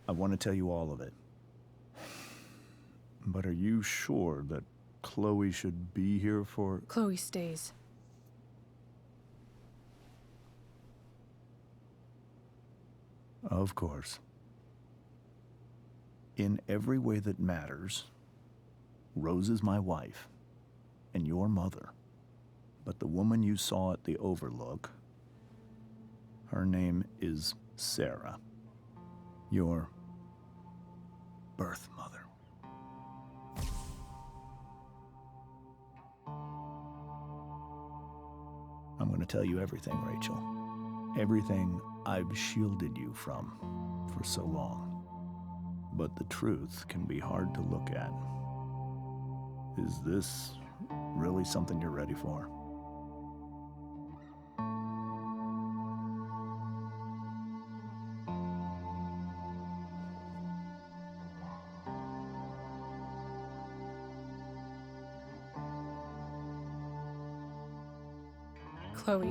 I want to tell you all of it. But are you sure that Chloe should be here for... Chloe stays. Of course. In every way that matters, Rose is my wife and your mother. But the woman you saw at the Overlook, her name is Sarah, your birth mother. I'm going to tell you everything, Rachel. Everything I've shielded you from for so long. But the truth can be hard to look at. Is this really something you're ready for? Chloe.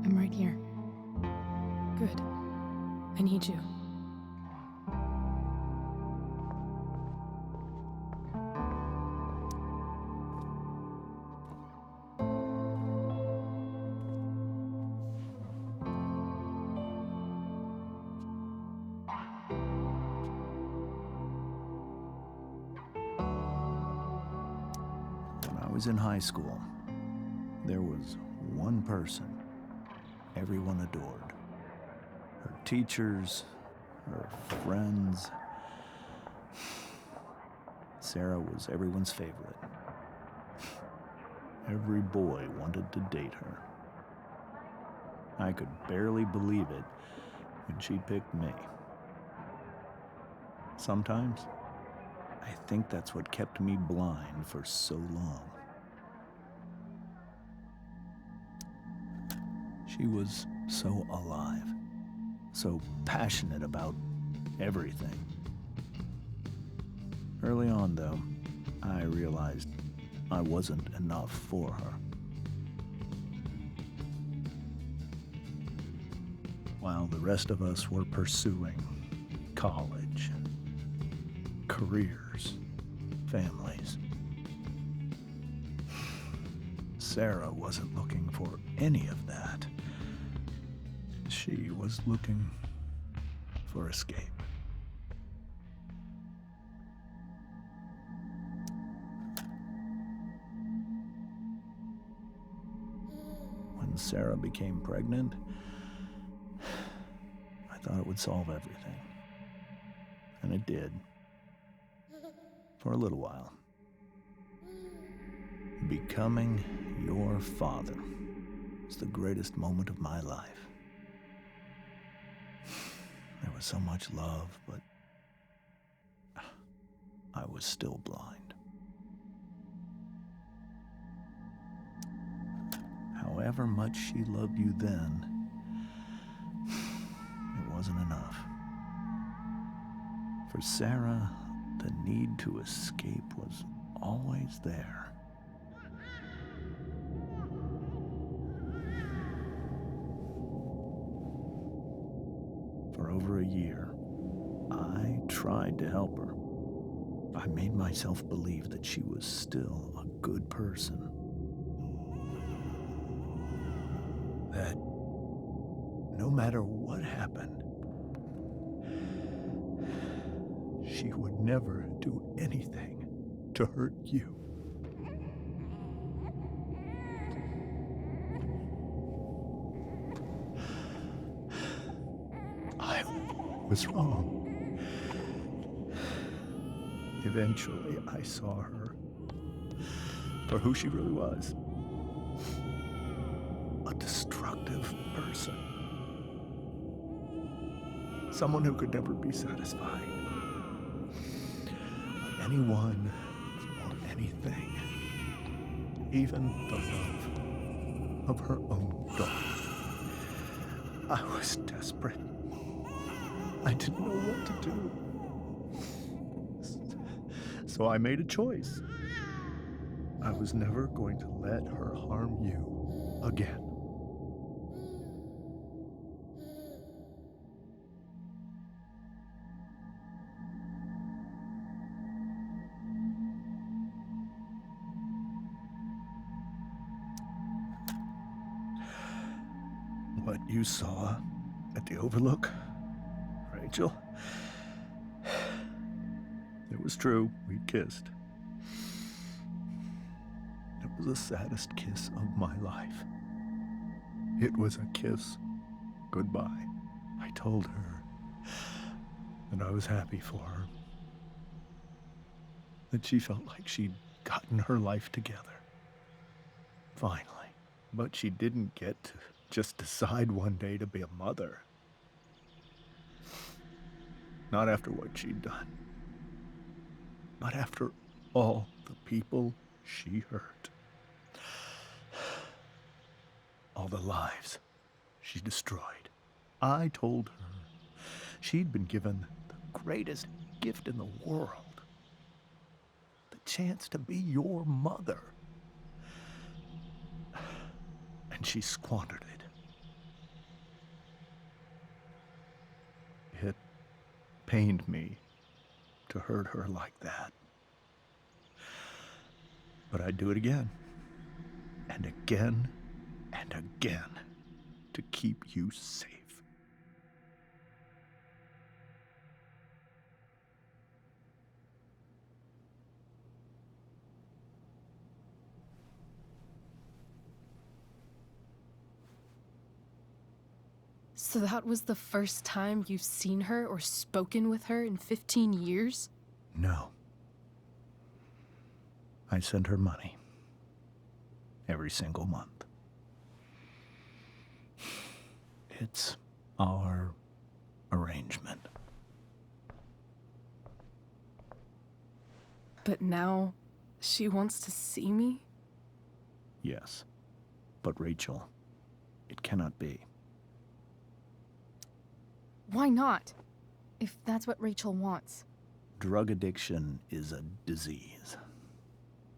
I'm right here. Good. I need you. When I was in high school, there was one person everyone adored. Her teachers, her friends. Sarah was everyone's favorite. Every boy wanted to date her. I could barely believe it when she picked me. Sometimes, I think that's what kept me blind for so long. She was so alive, so passionate about everything. Early on, though, I realized I wasn't enough for her. While the rest of us were pursuing college, careers, families, Sarah wasn't looking for any of that. She was looking for escape. When Sarah became pregnant, I thought it would solve everything. And it did. For a little while. Becoming your father was the greatest moment of my life. There was so much love, but I was still blind. However much she loved you then, it wasn't enough. For Sarah, the need to escape was always there. For over a year, I tried to help her. I made myself believe that she was still a good person. That no matter what happened, she would never do anything to hurt you. I was wrong. Eventually, I saw her for who she really was. A destructive person. Someone who could never be satisfied. With anyone or anything. Even the love of her own daughter. I was desperate. I didn't know what to do. So I made a choice. I was never going to let her harm you again. you saw at the Overlook, Rachel, it was true. We kissed. It was the saddest kiss of my life. It was a kiss goodbye. I told her that I was happy for her, that she felt like she'd gotten her life together. Finally. But she didn't get to just decide one day to be a mother. Not after what she'd done. Not after all the people she hurt. All the lives she destroyed. I told her she'd been given the greatest gift in the world. The chance to be your mother. And she squandered it. It pained me to hurt her like that. But I'd do it again, and again, and again, to keep you safe. So that was the first time you've seen her or spoken with her in 15 years? No. I send her money. Every single month. It's our arrangement. But now, she wants to see me? Yes. But Rachel, it cannot be. Why not? If that's what Rachel wants. Drug addiction is a disease.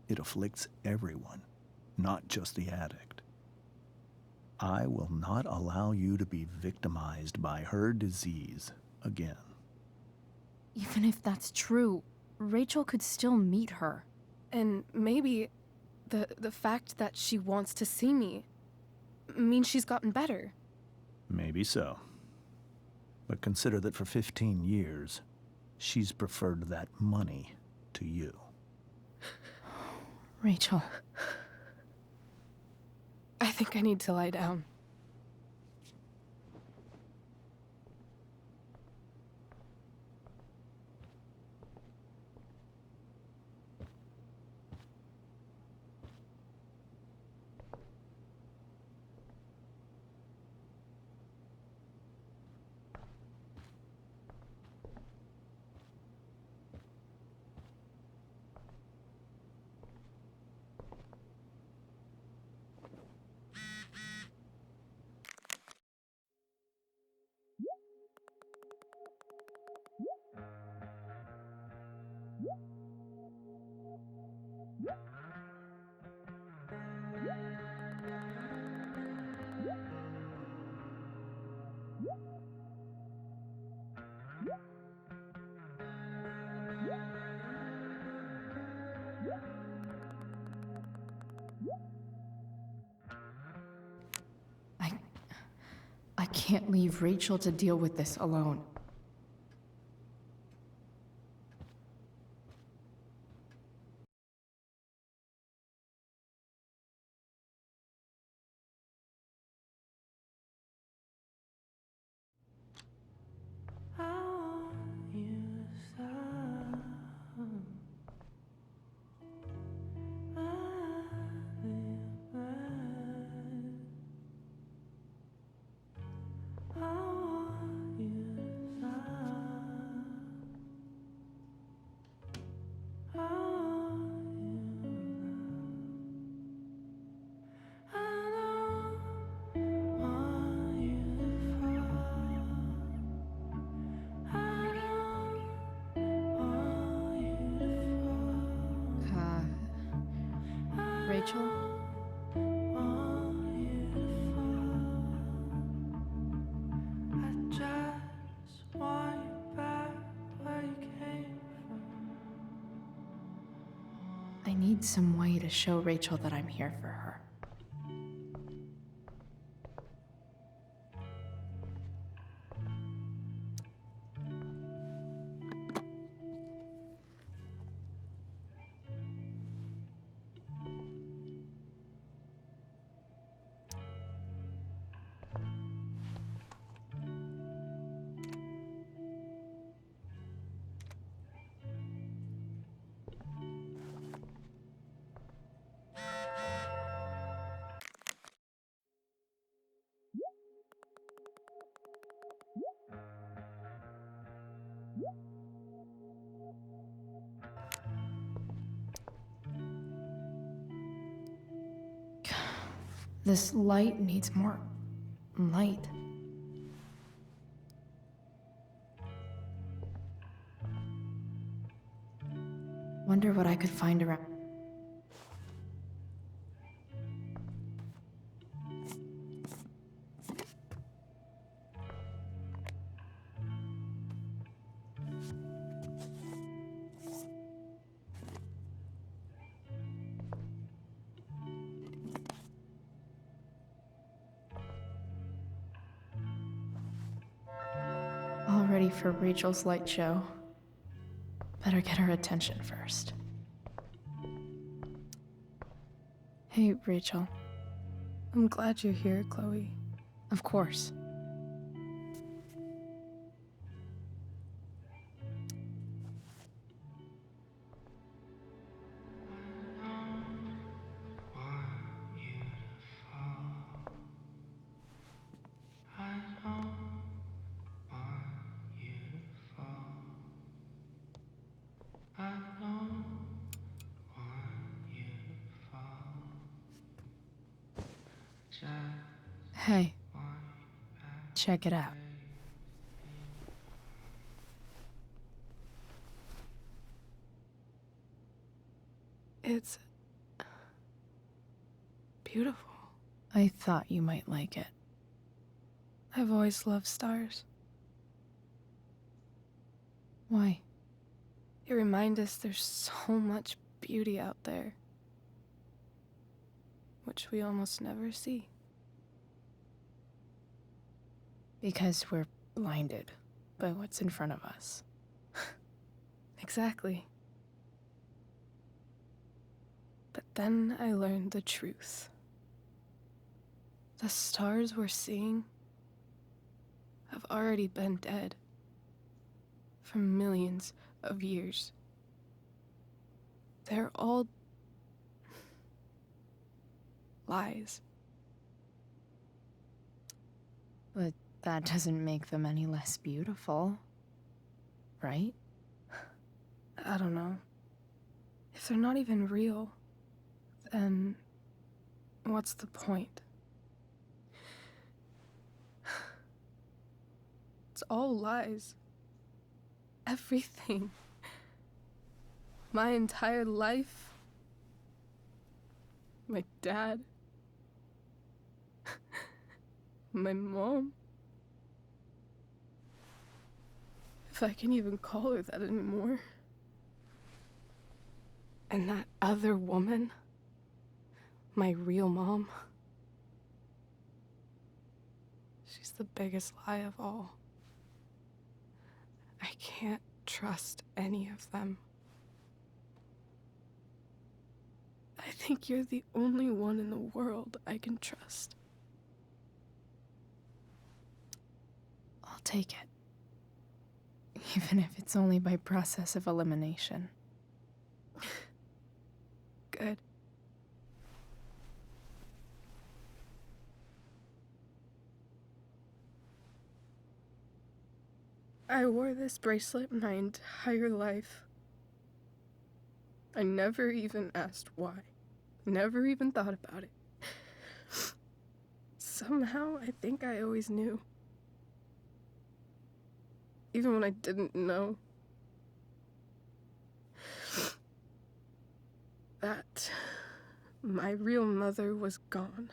It afflicts everyone, not just the addict. I will not allow you to be victimized by her disease again. Even if that's true, Rachel could still meet her. And maybe the fact that she wants to see me means she's gotten better. Maybe so. But consider that for 15 years, she's preferred that money to you. Rachel. I think I need to lie down. I can't leave Rachel to deal with this alone. Rachel? I need some way to show Rachel that I'm here for her. This light needs more light. Wonder what I could find around. All ready for Rachel's light show. Better get her attention first. Hey, Rachel. I'm glad you're here, Chloe. Of course. Hey, check it out. It's beautiful. I thought you might like it. I've always loved stars. Why? They remind us there's so much beauty out there, which we almost never see. Because we're blinded by what's in front of us. Exactly. But then I learned the truth. The stars we're seeing have already been dead for millions of years. They're all lies. But that doesn't make them any less beautiful, right? I don't know. If they're not even real, then what's the point? It's all lies. Everything. My entire life. My dad. My mom. If I can even call her that anymore. And that other woman. My real mom. She's the biggest lie of all. I can't trust any of them. I think you're the only one in the world I can trust. I'll take it. Even if it's only by process of elimination. Good. I wore this bracelet my entire life. I never even asked why. Never even thought about it. Somehow, I think I always knew. Even when I didn't know. That my real mother was gone.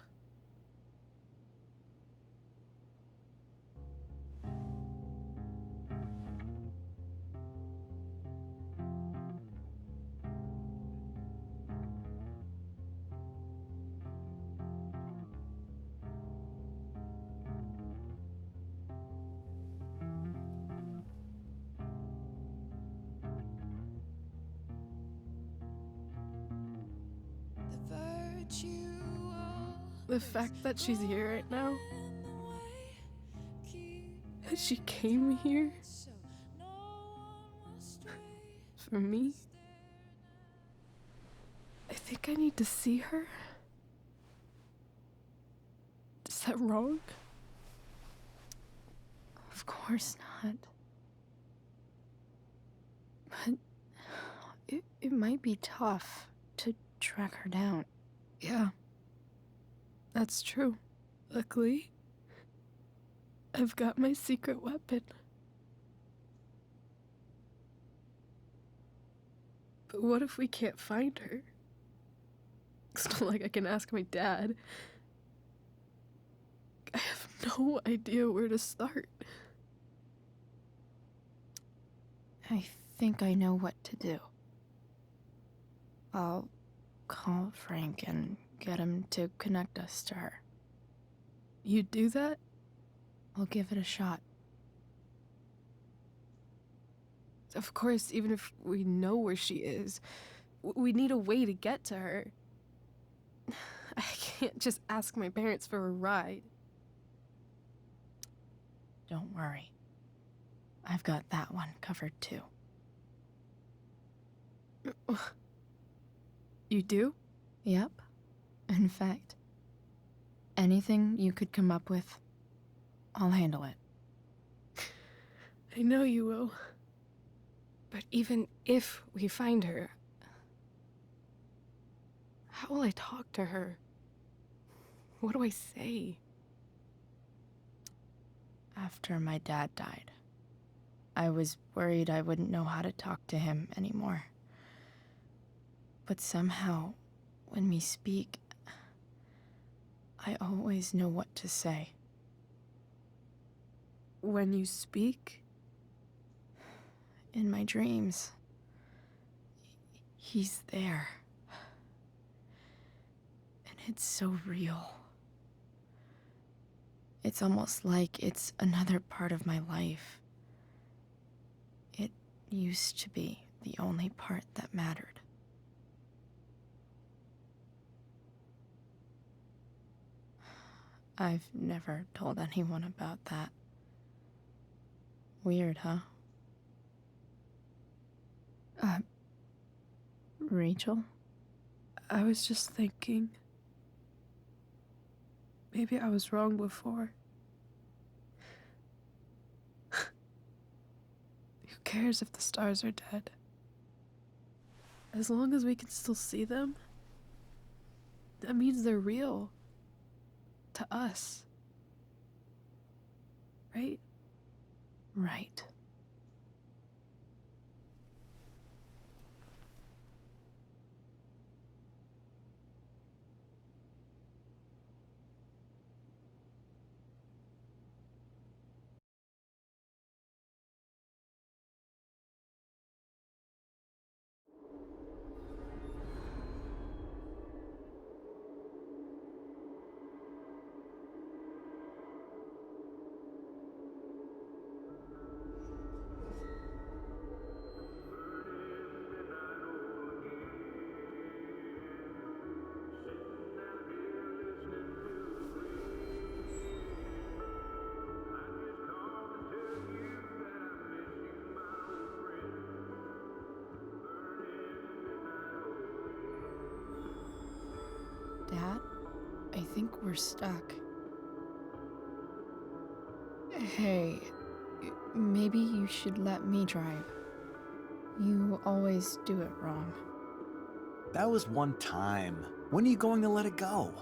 The fact that she's here right now, that she came here for me, I think I need to see her. Is that wrong? Of course not. But it might be tough to track her down. Yeah. That's true. Luckily, I've got my secret weapon. But what if we can't find her? It's not like I can ask my dad. I have no idea where to start. I think I know what to do. I'll call Frank and get him to connect us to her. You do that? I'll give it a shot. Of course, even if we know where she is, we need a way to get to her. I can't just ask my parents for a ride. Don't worry. I've got that one covered too. You do? Yep. In fact, anything you could come up with, I'll handle it. I know you will. But even if we find her, how will I talk to her? What do I say? After my dad died, I was worried I wouldn't know how to talk to him anymore. But somehow, when we speak, I always know what to say. When you speak? In my dreams, he's there. And it's so real. It's almost like it's another part of my life. It used to be the only part that mattered. I've never told anyone about that. Weird, huh? Rachel? I was just thinking. Maybe I was wrong before. Who cares if the stars are dead? As long as we can still see them, that means they're real. To us. Right? Right. Dad, I think we're stuck. Hey, maybe you should let me drive. You always do it wrong. That was one time. When are you going to let it go?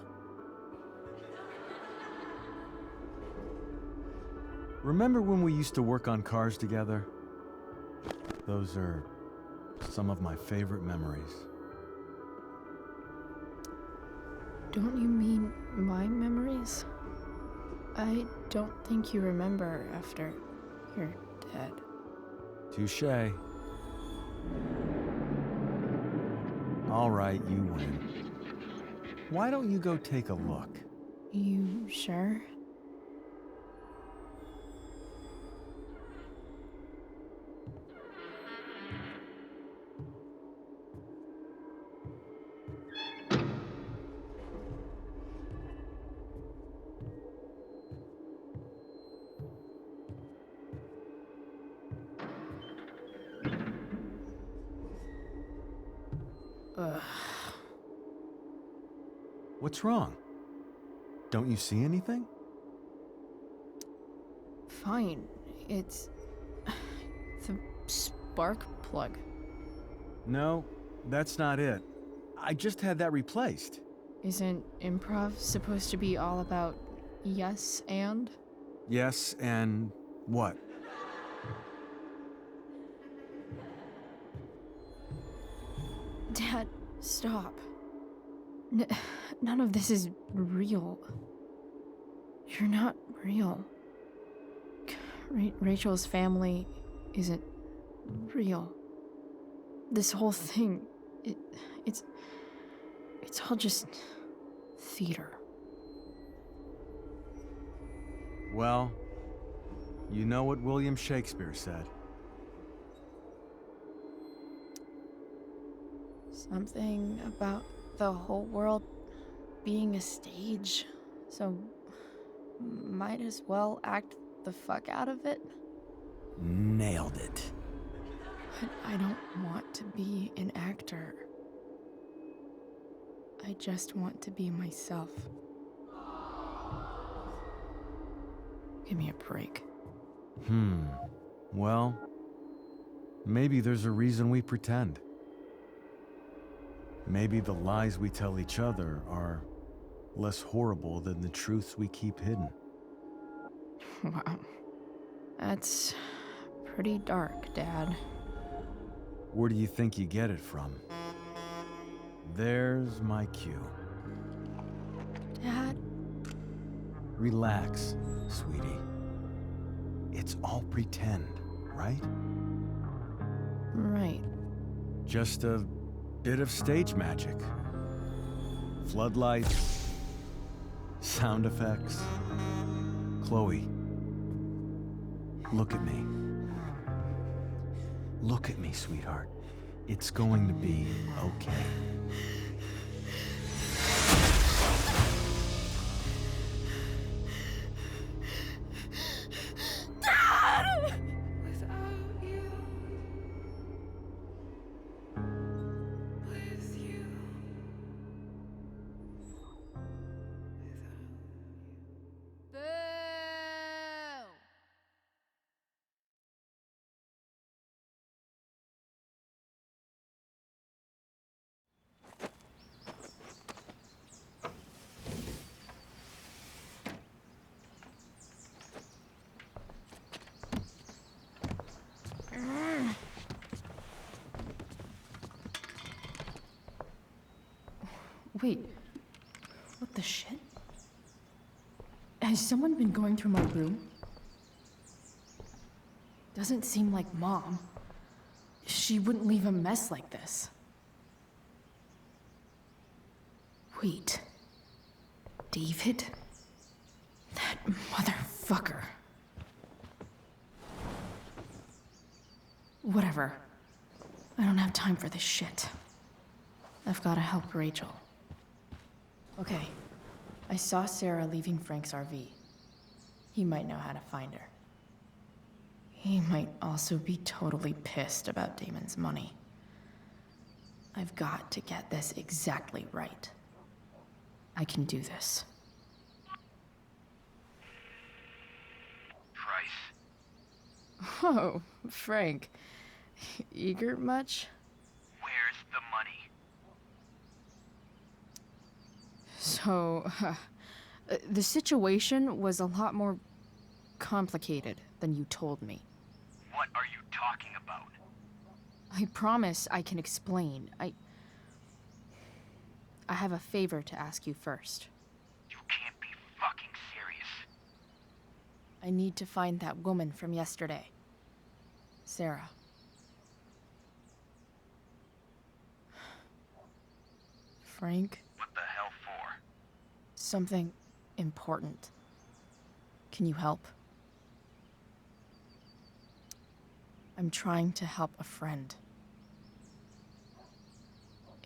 Remember when we used to work on cars together? Those are some of my favorite memories. Don't you mean my memories? I don't think you remember after you're dead. Touché. All right, you win. Why don't you go take a look? You sure? Ugh. What's wrong? Don't you see anything? Fine. It's the spark plug. No, that's not it. I just had that replaced. Isn't improv supposed to be all about yes and? Yes, and what? Dad, stop. None of this is real. You're not real. Rachel's family isn't real. This whole thing, it's all just theater. Well, you know what William Shakespeare said. Something about the whole world being a stage, so might as well act the fuck out of it. Nailed it. But I don't want to be an actor. I just want to be myself. Give me a break. Well, maybe there's a reason we pretend. Maybe the lies we tell each other are less horrible than the truths we keep hidden. Wow. That's pretty dark, Dad. Where do you think you get it from? There's my cue. Dad? Relax, sweetie. It's all pretend, right? Right. Just a bit of stage magic. Floodlights, sound effects. Chloe, look at me. Look at me, sweetheart. It's going to be okay. Wait, what the shit? Has someone been going through my room? Doesn't seem like Mom. She wouldn't leave a mess like this. Wait. David? That motherfucker. Whatever. I don't have time for this shit. I've gotta help Rachel. Okay. I saw Sarah leaving Frank's RV. He might know how to find her. He might also be totally pissed about Damon's money. I've got to get this exactly right. I can do this. Price. Oh, Frank. Eager much? Where's the money? So, the situation was a lot more complicated than you told me. What are you talking about? I promise I can explain. I have a favor to ask you first. You can't be fucking serious. I need to find that woman from yesterday. Sarah. Frank? What the hell for? Something important. Can you help? I'm trying to help a friend.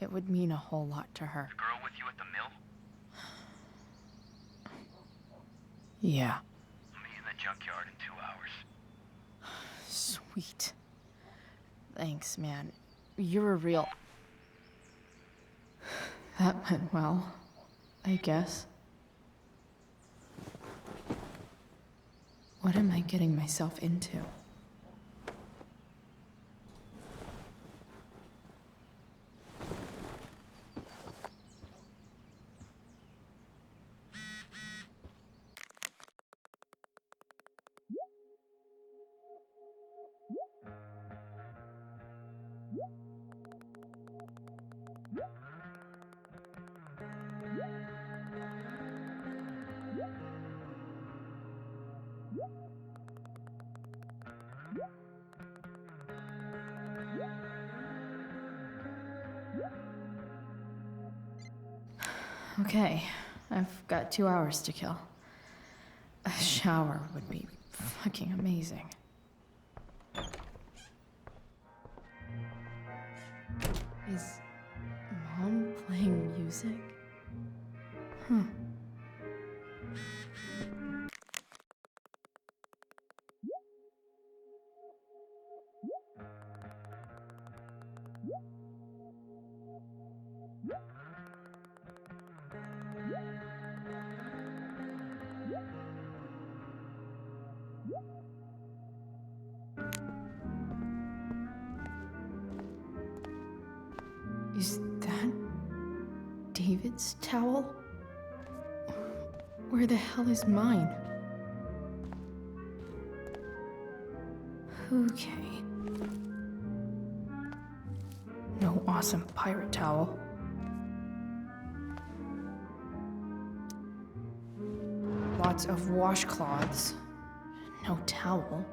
It would mean a whole lot to her. The girl with you at the mill? Yeah. I'll meet you in the junkyard in 2 hours. Sweet. Thanks, man. You're a real... That went well, I guess. What am I getting myself into? Okay, I've got 2 hours to kill. A shower would be fucking amazing. Is Mom playing music? Huh. Is that David's towel? Where the hell is mine? Okay. No awesome pirate towel. Lots of washcloths. No towel.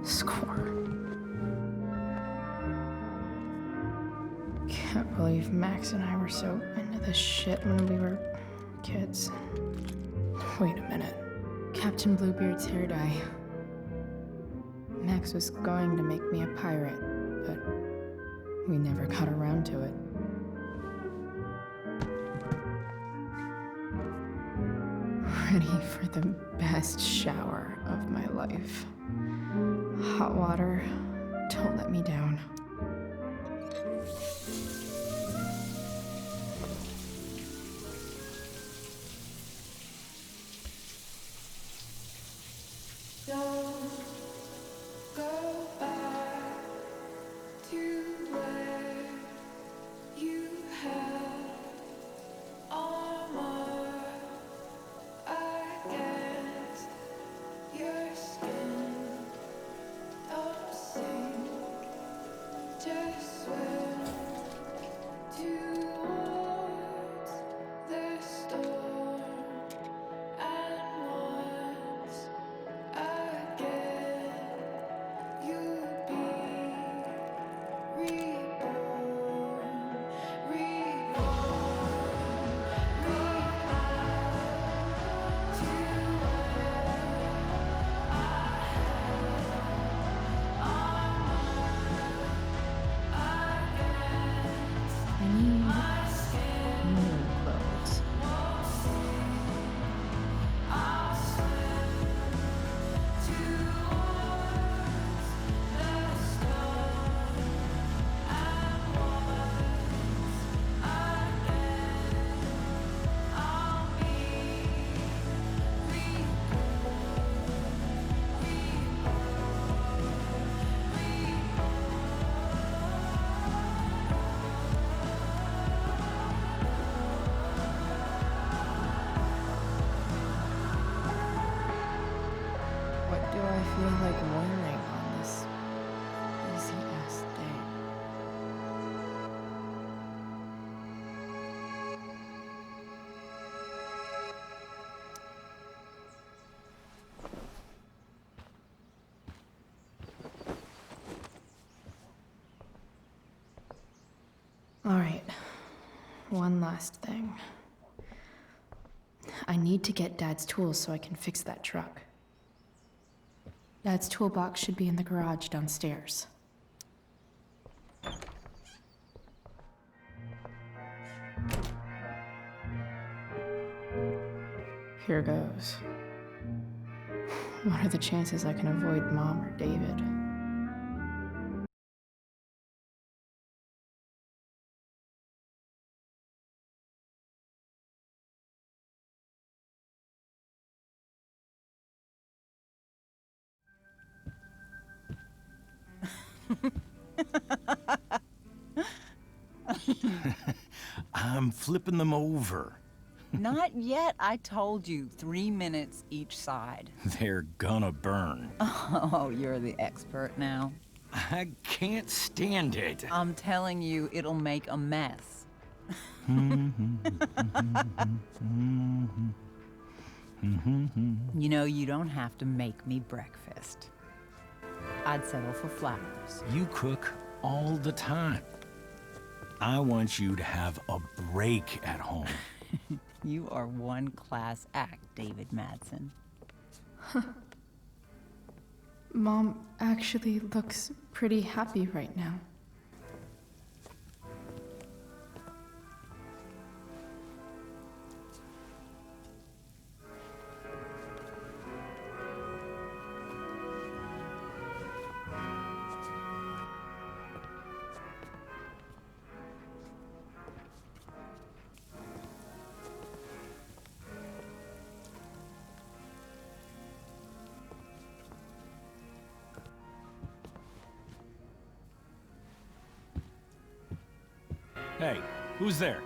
Score. Can't believe Max and I were so into this shit when we were kids. Wait a minute. Captain Bluebeard's hair dye. Max was going to make me a pirate, but we never got around to it. Ready for the best shower of my life. Hot water, don't let me down. Don't go back to where you had armor against your skin. Don't sink, just swim towards the storm. And once again, you'll be reborn, I need new clothes. What do I feel like wearing on this easy ass day? All right, one last thing. I need to get Dad's tools so I can fix that truck. Dad's toolbox should be in the garage downstairs. Here goes. What are the chances I can avoid Mom or David? I'm flipping them over. Not yet. I told you, 3 minutes each side. They're gonna burn. Oh, you're the expert now. I can't stand it. I'm telling you, it'll make a mess. You know, you don't have to make me breakfast. I'd settle for flowers. You cook, all the time. I want you to have a break at home. You are one class act, David Madsen. Mom actually looks pretty happy right now. Hey, who's there?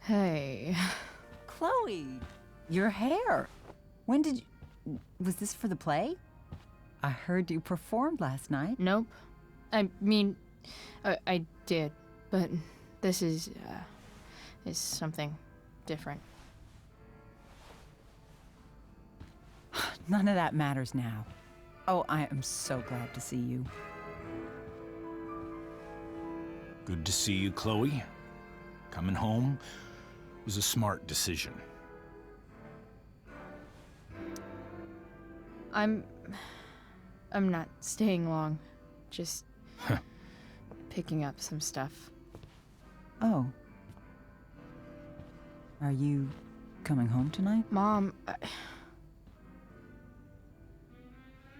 Hey. Chloe, your hair. When did you... Was this for the play? I heard you performed last night. Nope. I mean, I did, but this is something different. None of that matters now. Oh, I am so glad to see you. Good to see you, Chloe. Coming home was a smart decision. I'm not staying long. Just picking up some stuff. Oh. Are you coming home tonight? Mom,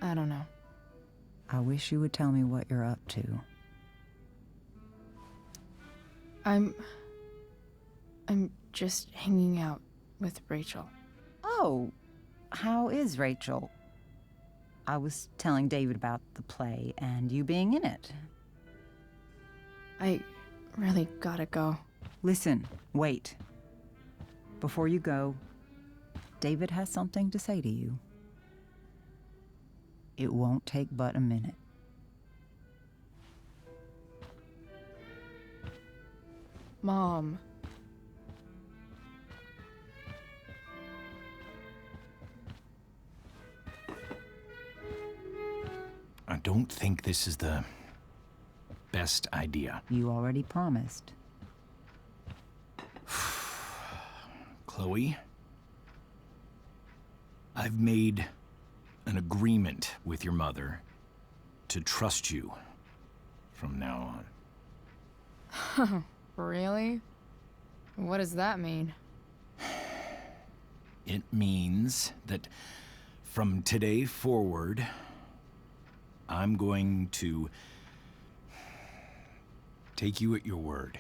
I don't know. I wish you would tell me what you're up to. I'm just hanging out with Rachel. Oh, how is Rachel? I was telling David about the play and you being in it. I really gotta go. Listen, wait. Before you go, David has something to say to you. It won't take but a minute. Mom. I don't think this is the best idea. You already promised. Chloe, I've made an agreement with your mother to trust you from now on. Really? What does that mean? It means that from today forward, I'm going to take you at your word.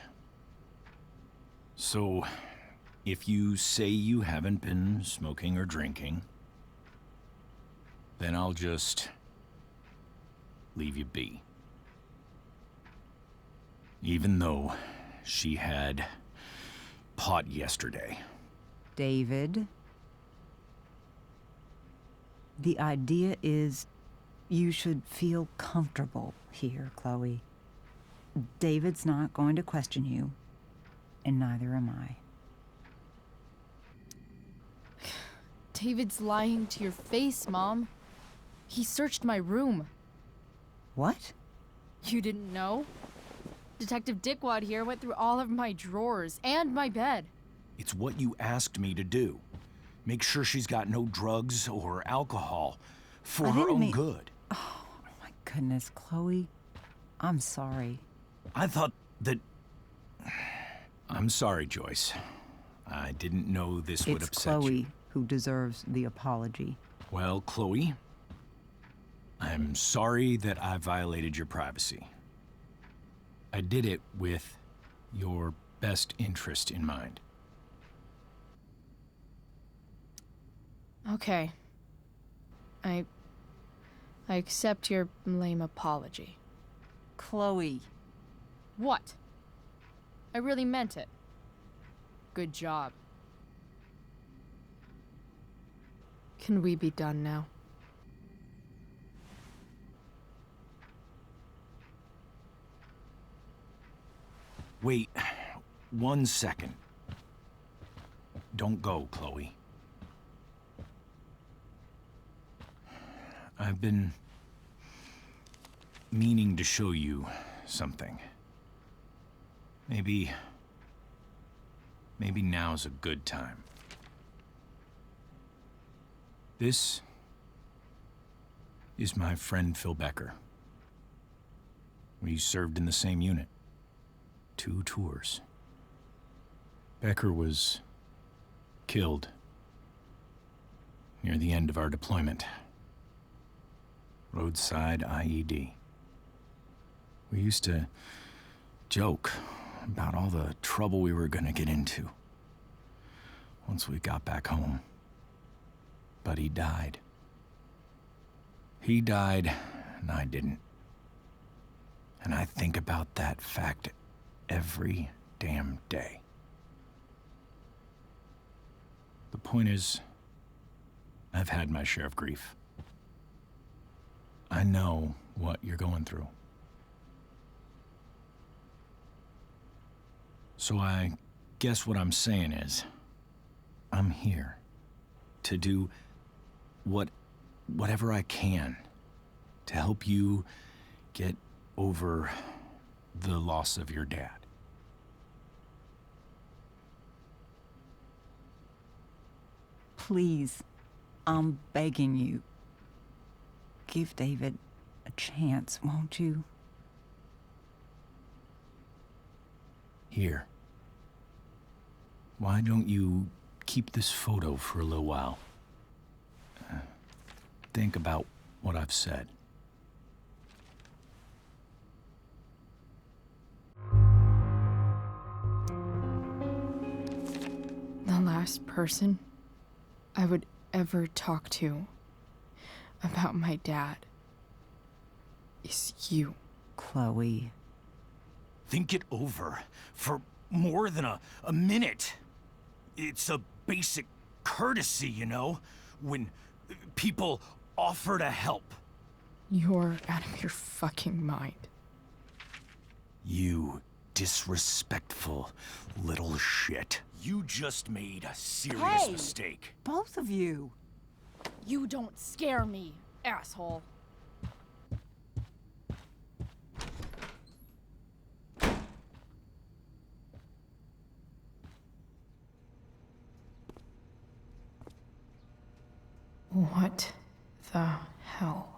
So, if you say you haven't been smoking or drinking, then I'll just leave you be. Even though she had pot yesterday. David, the idea is you should feel comfortable here, Chloe. David's not going to question you, and neither am I. David's lying to your face, Mom. He searched my room. What? You didn't know? Detective Dickwad here went through all of my drawers and my bed. It's what you asked me to do. Make sure she's got no drugs or alcohol for I her didn't own mean- good. Oh, my goodness, Chloe. I'm sorry. I thought that... I'm sorry, Joyce. I didn't know this would It's upset Chloe you. who deserves the apology. Well, Chloe, I'm sorry that I violated your privacy. I did it with your best interest in mind. Okay. I accept your lame apology. Chloe. What? I really meant it. Good job. Can we be done now? Wait 1 second. Don't go, Chloe. I've been meaning to show you something. Maybe now's a good time. This is my friend Phil Becker. We served in the same unit. 2 tours. Becker was killed near the end of our deployment. Roadside IED. We used to joke about all the trouble we were gonna get into once we got back home. But he died. He died, and I didn't. And I think about that fact every damn day. The point is, I've had my share of grief. I know what you're going through. So I guess what I'm saying is, I'm here to do whatever I can to help you get over the loss of your dad. Please, I'm begging you. Give David a chance, won't you? Here. Why don't you keep this photo for a little while? Think about what I've said. The last person I would ever talk to about my dad is you. Chloe. Think it over for more than a minute. It's a basic courtesy, you know, when people offer to help. You're out of your fucking mind. You disrespectful little shit. You just made a serious mistake. Both of you. You don't scare me, asshole. What the hell?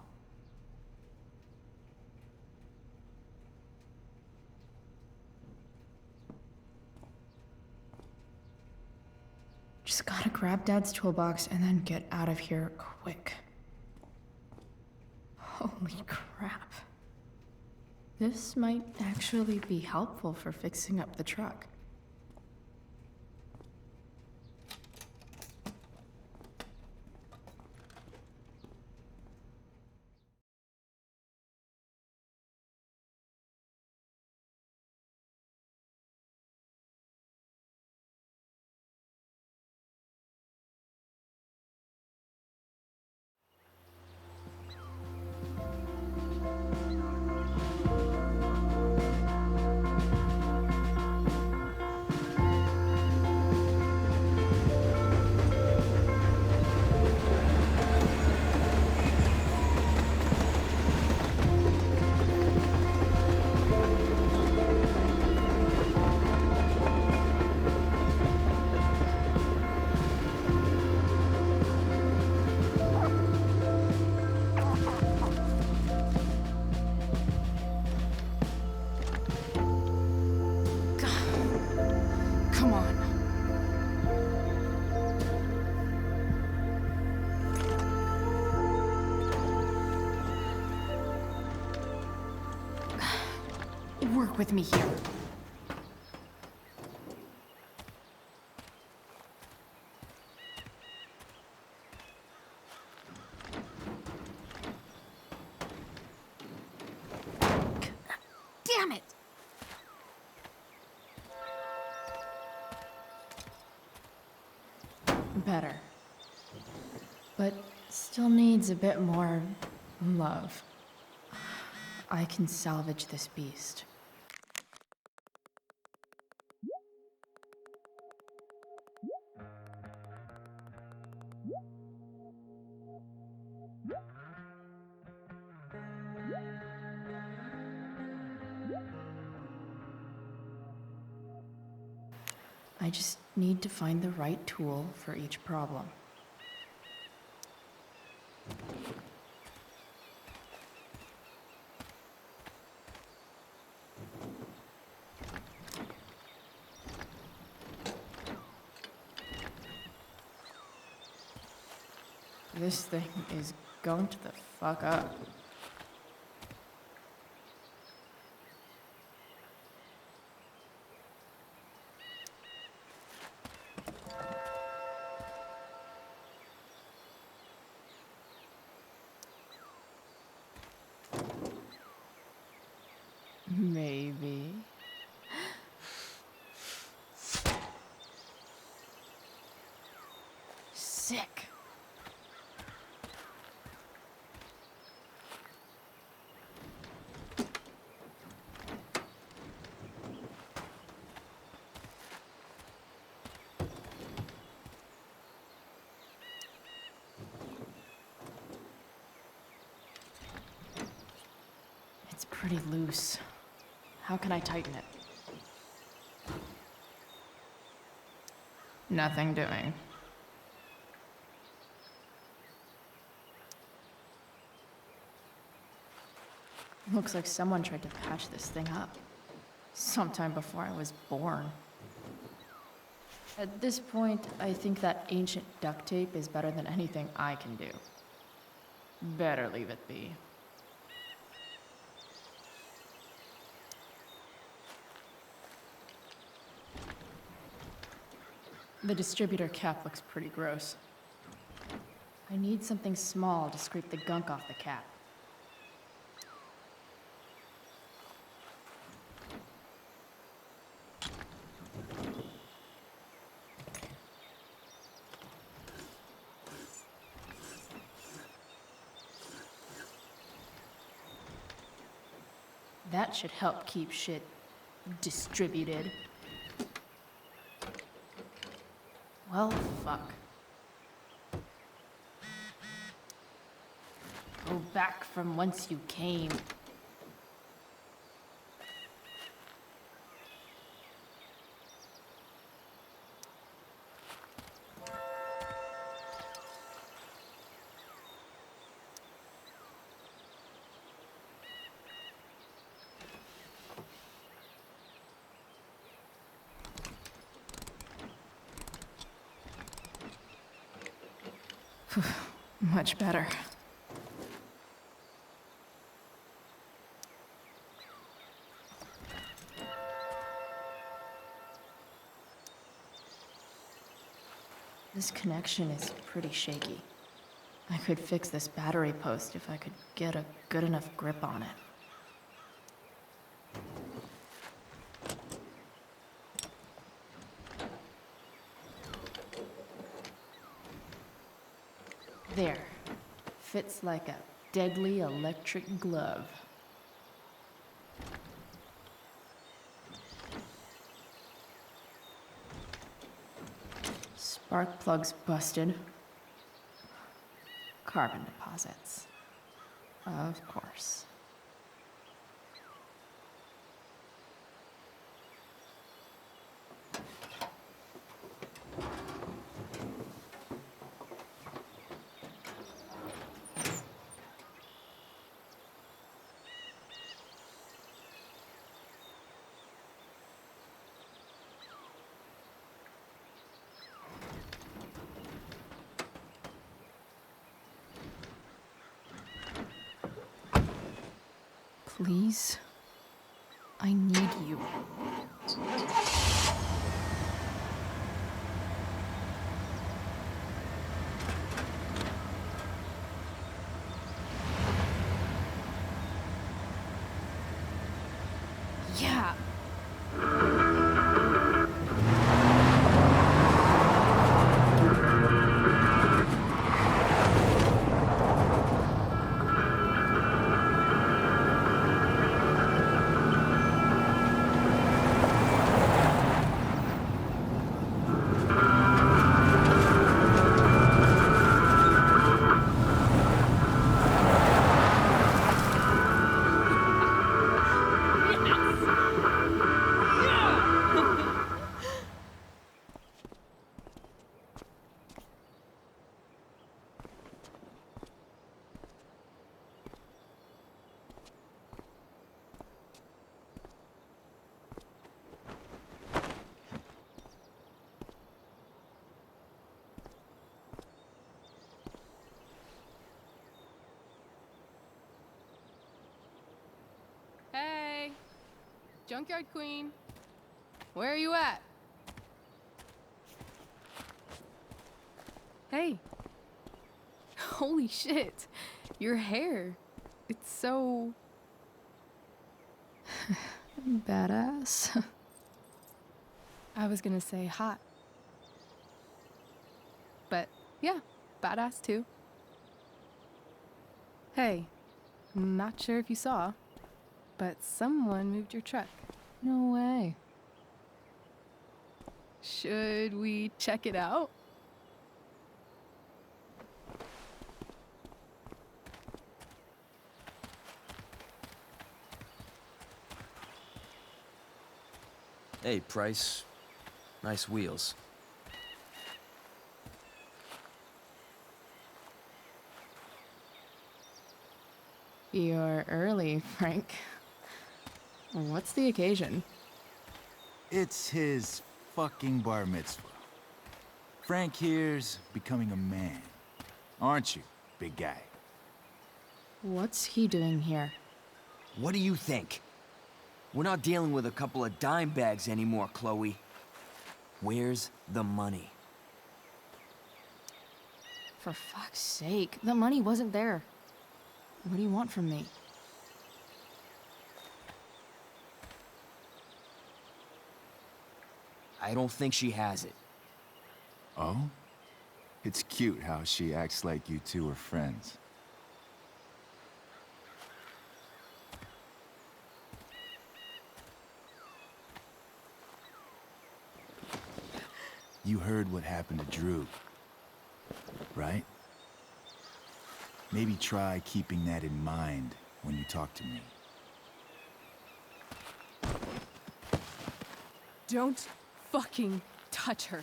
Just gotta grab Dad's toolbox and then get out of here quick. Holy crap. This might actually be helpful for fixing up the truck. Come on. Work with me here. Damn it! Better. But still needs a bit more love. I can salvage this beast. I just need to find the right tool for each problem. This thing is going to the fuck up. Maybe. Sick. It's pretty loose. How can I tighten it? Nothing doing. Looks like someone tried to patch this thing up. Sometime before I was born. At this point, I think that ancient duct tape is better than anything I can do. Better leave it be. The distributor cap looks pretty gross. I need something small to scrape the gunk off the cap. That should help keep shit distributed. Well, fuck. Go back from whence you came. Much better. This connection is pretty shaky. I could fix this battery post if I could get a good enough grip on it. There. Fits like a deadly electric glove. Spark plug's busted. Carbon deposits. Of course. Please? I need you. Yeah. Junkyard Queen, where are you at? Hey. Holy shit. Your hair. It's so... badass. I was gonna say hot. But yeah, badass too. Hey, not sure if you saw, but someone moved your truck. No way. Should we check it out? Hey, Price. Nice wheels. You're early, Frank. What's the occasion? It's his fucking bar mitzvah. Frank here's becoming a man. Aren't you, big guy? What's he doing here? What do you think? We're not dealing with a couple of dime bags anymore, Chloe. Where's the money? For fuck's sake, the money wasn't there. What do you want from me? I don't think she has it. Oh? It's cute how she acts like you two are friends. You heard what happened to Drew, right? Maybe try keeping that in mind when you talk to me. Don't fucking touch her.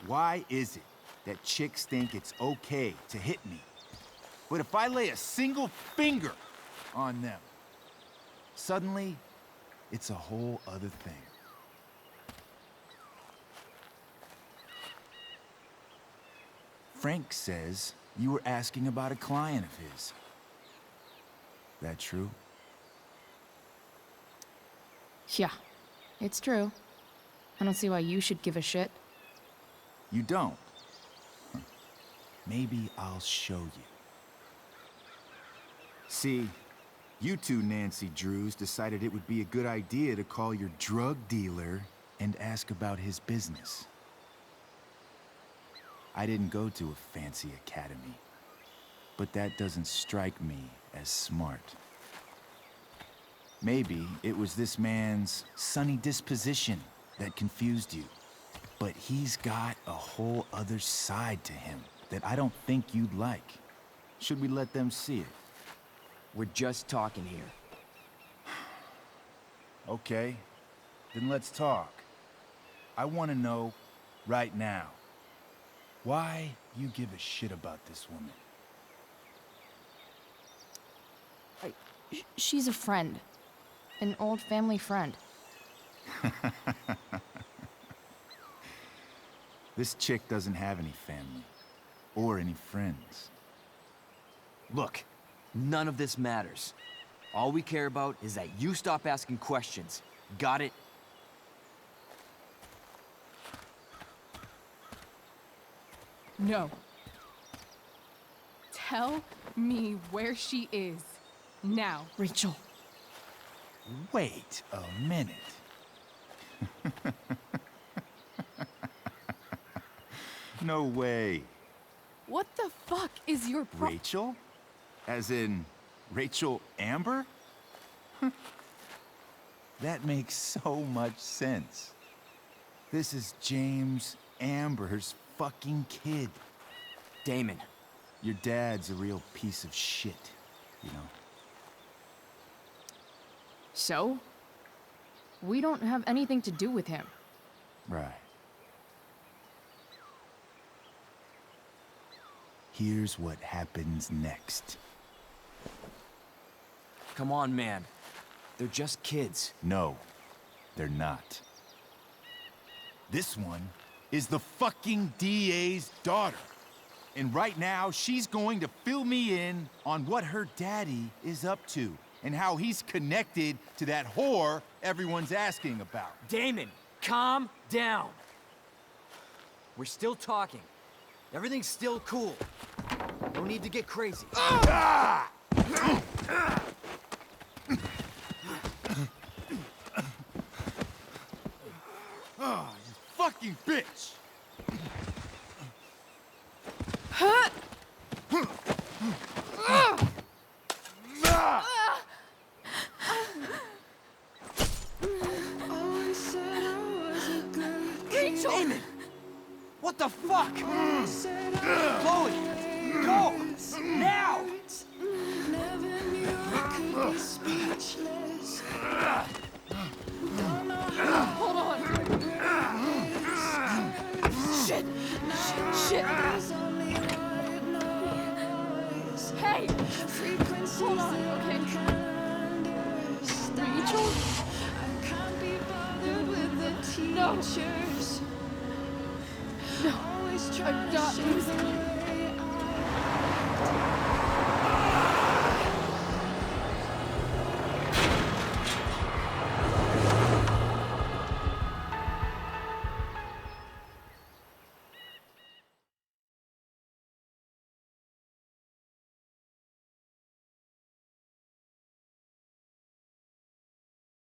Why is it that chicks think it's okay to hit me? But if I lay a single finger on them, suddenly it's a whole other thing. Frank says you were asking about a client of his. That true? Yeah, it's true. I don't see why you should give a shit. You don't? Huh. Maybe I'll show you. See, you two Nancy Drews decided it would be a good idea to call your drug dealer and ask about his business. I didn't go to a fancy academy, but that doesn't strike me as smart. Maybe it was this man's sunny disposition that confused you. But he's got a whole other side to him that I don't think you'd like. Should we let them see it? We're just talking here. Okay, then let's talk. I want to know right now why you give a shit about this woman. She's a friend. An old family friend. This chick doesn't have any family or any friends. Look, none of this matters. All we care about is that you stop asking questions. Got it? No. Tell me where she is. Now. Rachel. Wait a minute. No way. What the fuck is your Rachel? As in, Rachel Amber? That makes so much sense. This is James Amber's fucking kid. Damon. Your dad's a real piece of shit, you know? So? We don't have anything to do with him. Right. Here's what happens next. Come on, man. They're just kids. No, they're not. This one is the fucking DA's daughter. And right now, she's going to fill me in on what her daddy is up to and how he's connected to that whore everyone's asking about. Damon, calm down. We're still talking. Everything's still cool. No need to get crazy. Ah! Oh, you fucking bitch! Rachel! Damon! What the fuck? Chloe! Go! Now! Never knew I could be speechless. Don't know how. Hold on. Shit! Shit! Only white noise. Hey! Frequencies Hold on, that okay. I can't understand. Rachel? I can't be bothered with the No. teachers. No. Always I trying to got shape this. the way I